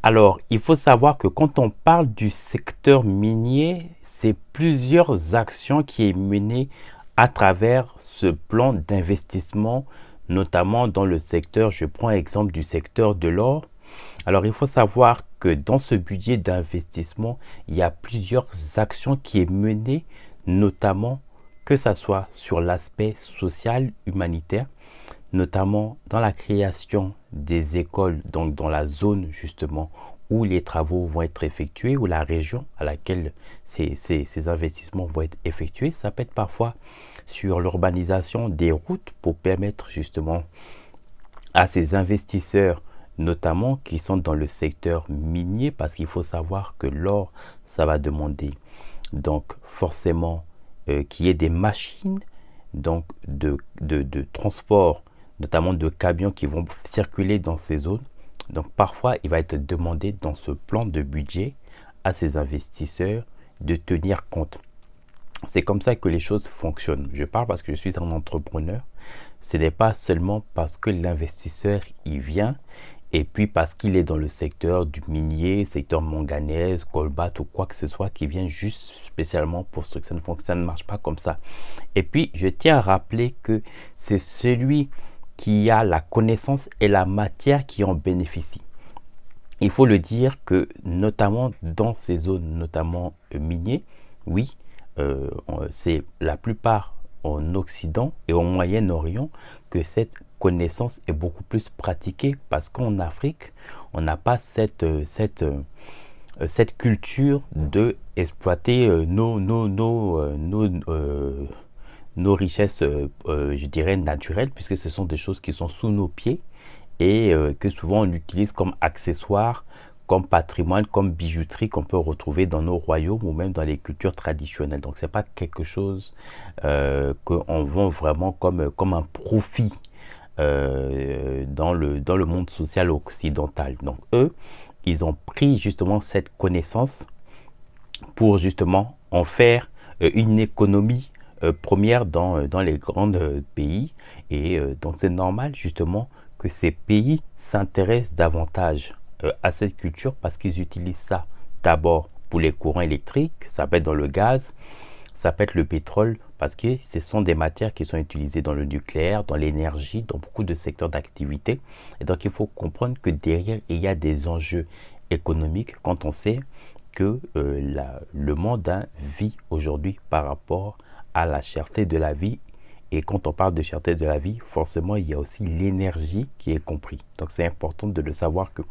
Alors, il faut savoir que quand on parle du secteur minier, c'est plusieurs actions qui est menée à travers ce plan d'investissement, notamment dans le secteur, je prends l'exemple du secteur de l'or. Alors, il faut savoir que dans ce budget d'investissement, il y a plusieurs actions qui est menées, notamment que ça soit sur l'aspect social, humanitaire, notamment dans la création des écoles, donc dans la zone justement où les travaux vont être effectués, ou la région à laquelle ces investissements vont être effectués. Ça peut être parfois sur l'urbanisation des routes pour permettre justement à ces investisseurs, notamment qui sont dans le secteur minier, parce qu'il faut savoir que l'or, ça va demander donc forcément qu'il y ait des machines donc de transport, notamment de camions qui vont circuler dans ces zones. Donc parfois, il va être demandé dans ce plan de budget à ces investisseurs de tenir compte. C'est comme ça que les choses fonctionnent. Je parle parce que je suis un entrepreneur. Ce n'est pas seulement parce que l'investisseur y vient et puis parce qu'il est dans le secteur du minier, secteur manganèse, colbate ou quoi que ce soit qui vient juste spécialement pour ce que ça ne marche pas comme ça. Et puis, je tiens à rappeler que c'est celui qui a la connaissance et la matière qui en bénéficie. Il faut le dire que notamment dans ces zones, notamment miniers, oui, c'est la plupart en Occident et au Moyen-Orient que cette connaissance est beaucoup plus pratiquée parce qu'en Afrique, on n'a pas cette culture de exploiter nos richesses, je dirais, naturelles, puisque ce sont des choses qui sont sous nos pieds et que souvent on utilise comme accessoires, comme patrimoine, comme bijouterie qu'on peut retrouver dans nos royaumes ou même dans les cultures traditionnelles. Donc c'est pas quelque chose qu'on vend vraiment comme un profit dans le monde social occidental. Donc eux, ils ont pris justement cette connaissance pour justement en faire une économie première dans les grands pays. Et donc c'est normal justement que ces pays s'intéressent davantage à cette culture parce qu'ils utilisent ça d'abord pour les courants électriques, ça peut être dans le gaz, ça peut être le pétrole, parce que ce sont des matières qui sont utilisées dans le nucléaire, dans l'énergie, dans beaucoup de secteurs d'activité. Et donc il faut comprendre que derrière, il y a des enjeux économiques quand on sait que le monde vit aujourd'hui par rapport à la cherté de la vie. Et quand on parle de cherté de la vie, forcément, il y a aussi l'énergie qui est compris. Donc c'est important de le savoir que